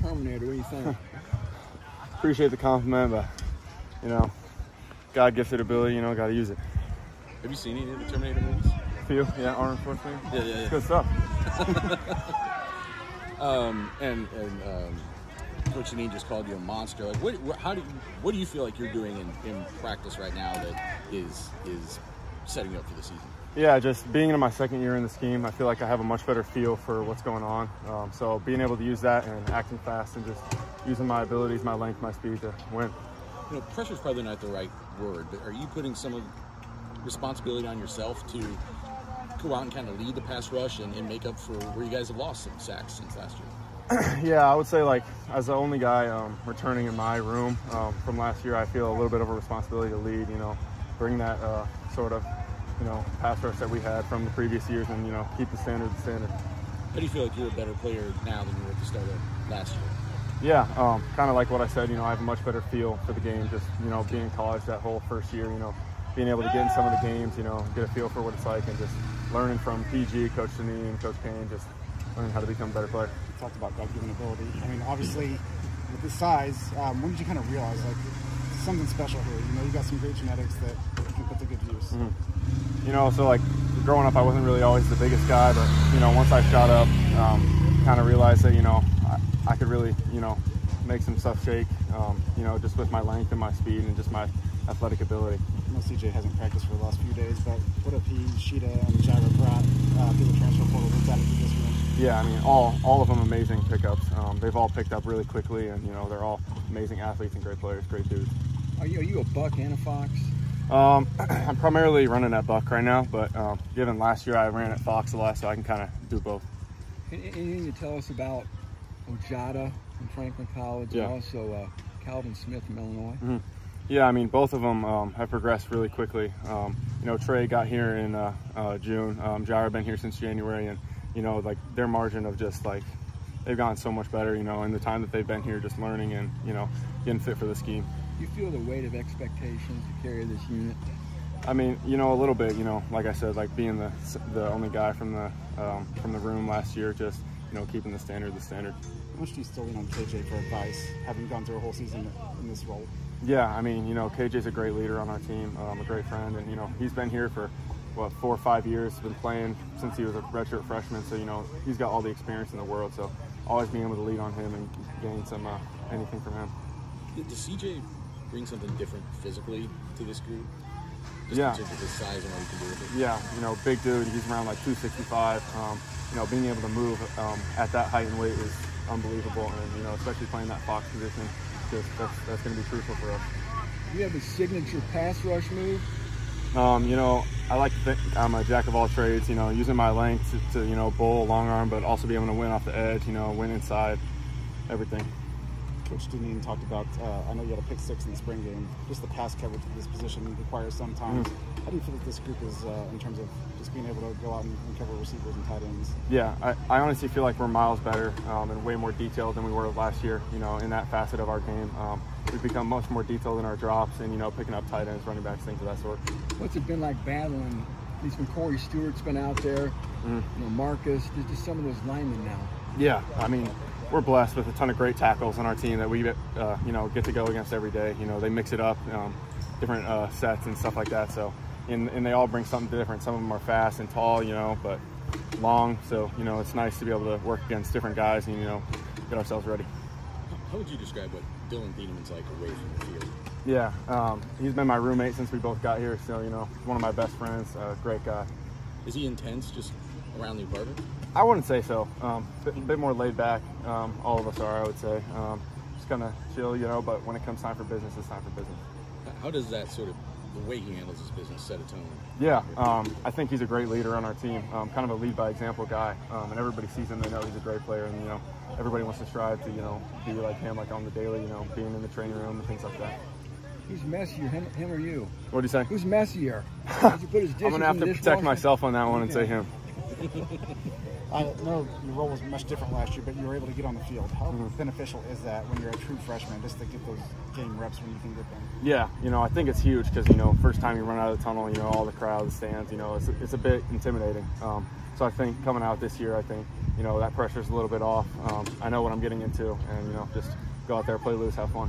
Terminator. What do you think? Appreciate the compliment, but, you know, God-gifted ability, you know, got to use it. Have you seen any of the Terminator movies? A few, yeah, Arnold Schwarzenegger. Yeah. It's good stuff. And Coach Janine just called you a monster. Like, what do you feel like you're doing in practice right now that is setting you up for the season? Yeah, just being in my second year in the scheme, I feel like I have a much better feel for what's going on. So being able to use that and acting fast and just using my abilities, my length, my speed to win. You know, pressure's probably not the right word, but are you putting some of responsibility on yourself to go out and kind of lead the pass rush and make up for where you guys have lost some sacks since last year? Yeah, I would say, like, as the only guy returning in my room from last year, I feel a little bit of a responsibility to lead, you know, bring that sort of, you know, pass rush that we had from the previous years and, you know, keep the standard the standard. How do you feel like you're a better player now than you were at the start of last year? Yeah, kind of like what I said, you know, I have a much better feel for the game, just, you know, being in college that whole first year, you know, being able to get in some of the games, you know, get a feel for what it's like and just learning from PG, Coach Janine, Coach Kane, just learning how to become a better player. You talked about God-given ability. I mean, obviously, with this size, when did you kind of realize, like, something special here? You know, you got some great genetics that you can put to good use. You know, so, like, growing up, I wasn't really always the biggest guy, but, you know, once I shot up, kind of realized that, you know, I could really, you know, make some stuff shake, you know, just with my length and my speed and just my athletic ability. I know CJ hasn't practiced for the last few days, but what if he, Sheeta, and Jaira brought through the transfer portal that's added to this room? Yeah, I mean, all of them amazing pickups. They've all picked up really quickly, and, you know, they're all amazing athletes and great players, great dudes. Are you a buck and a fox? I'm primarily running at buck right now, but given last year I ran at fox a lot, so I can kind of do both. Anything to tell us about Ojada from Franklin College and also Calvin Smith from Illinois? Yeah, I mean, both of them have progressed really quickly. You know, Trey got here in June. Jaira been here since January, and, you know, like, their margin of just, like, they've gotten so much better, you know, in the time that they've been here, just learning and, you know, getting fit for the scheme. You feel the weight of expectations to carry this unit? I mean, you know, a little bit, you know, like I said, like, being the only guy from the room last year, just, you know, keeping the standard the standard. How much do you still lean on KJ for advice, having gone through a whole season in this role? Yeah, I mean, you know, KJ's a great leader on our team, a great friend, and, you know, he's been here for, what, 4 or 5 years, been playing since he was a redshirt freshman, so, you know, he's got all the experience in the world, so always being able to lean on him and gain some anything from him. Does CJ bring something different physically to this group? Just Yeah. in terms of his size and what he can do with it? Yeah, you know, big dude, he's around like 265. You know, being able to move at that height and weight is unbelievable, and, you know, especially playing that fox position, just that's going to be crucial for us. Do you have a signature pass rush move? You know, I like to think I'm a jack of all trades, you know, using my length to you know, bowl, long arm, but also be able to win off the edge, you know, win inside, everything. Coach Janine talked about, I know you had a pick 6 in the spring game, just the pass coverage of this position requires sometimes. How do you feel that this group is in terms of just being able to go out and cover receivers and tight ends? Yeah, I honestly feel like we're miles better and way more detailed than we were last year, you know, in that facet of our game. We've become much more detailed in our drops and, you know, picking up tight ends, running backs, things of that sort. What's it been like battling, at least when Corey Stewart's been out there, you know, Marcus, just some of those linemen now? Yeah, I mean, we're blessed with a ton of great tackles on our team that we, you know, get to go against every day. You know, they mix it up, different sets and stuff like that. So, and they all bring something different. Some of them are fast and tall, you know, but long. So, you know, it's nice to be able to work against different guys and, you know, get ourselves ready. How would you describe what Dylan Thieneman's like away from the field? Yeah, he's been my roommate since we both got here. So, you know, one of my best friends, great guy. Is he intense just around the apartment? I wouldn't say so. A bit more laid back. All of us are, I would say. Just kind of chill, you know, but when it comes time for business, it's time for business. How does that sort of, the way he handles his business, set a tone? Yeah, I think he's a great leader on our team, kind of a lead by example guy, and everybody sees him, they know he's a great player, and, you know, everybody wants to strive to, you know, be like him, like on the daily, you know, being in the training room and things like that. Who's messier, him or you? What do you say? Who's messier? Did you put his dishes I'm going to have to protect myself on that one and say him. I know your role was much different last year, but you were able to get on the field. How beneficial is that when you're a true freshman, just to get those game reps when you can get them? Yeah, you know, I think it's huge because, you know, first time you run out of the tunnel, you know, all the crowd, the stands, you know, it's a bit intimidating. So I think coming out this year, I think, you know, that pressure's a little bit off. I know what I'm getting into, and, you know, just go out there, play loose, have fun.